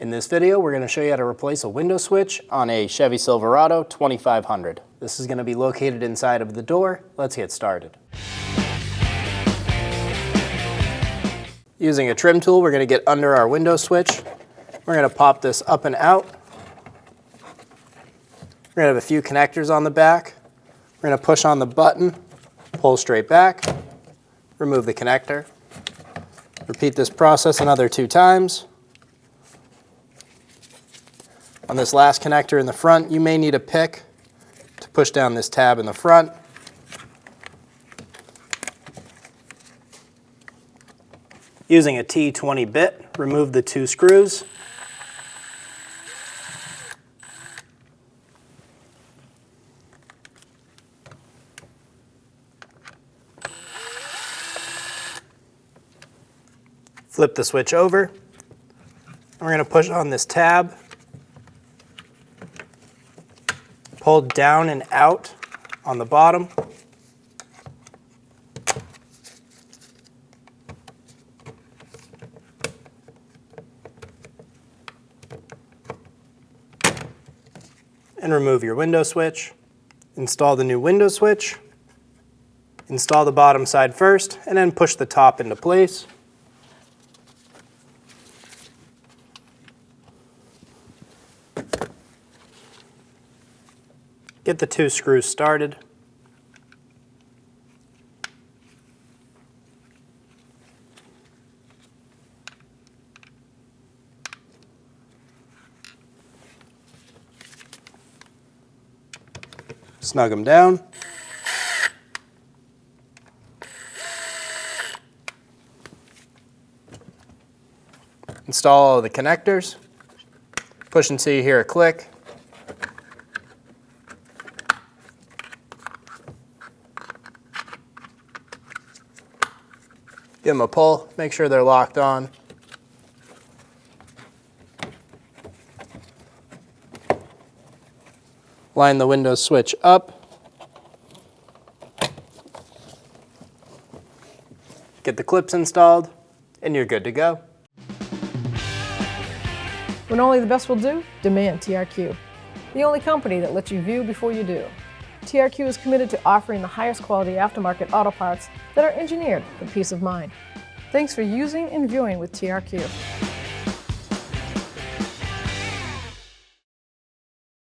In this video, we're going to show you how to replace a window switch on a Chevy Silverado 2500. This is going to be located inside of the door. Let's get started. Using a trim tool, we're going to get under our window switch. We're going to pop this up and out. We're going to have a few connectors on the back. We're going to push on the button, pull straight back, remove the connector. Repeat this process another 2 times. On this last connector in the front, you may need a pick to push down this tab in the front. Using a T20 bit, remove the 2 screws. Flip the switch over. We're going to push on this tab. Pull down and out on the bottom. And remove your window switch. Install the new window switch. Install the bottom side first, and then push the top into place. Get the 2 screws started. Snug them down. Install all of the connectors. Push until you hear a click. Give them a pull, make sure they're locked on. Line the window switch up. Get the clips installed, and you're good to go. When only the best will do, demand TRQ. The only company that lets you view before you do. TRQ is committed to offering the highest quality aftermarket auto parts that are engineered for peace of mind. Thanks for using and viewing with TRQ.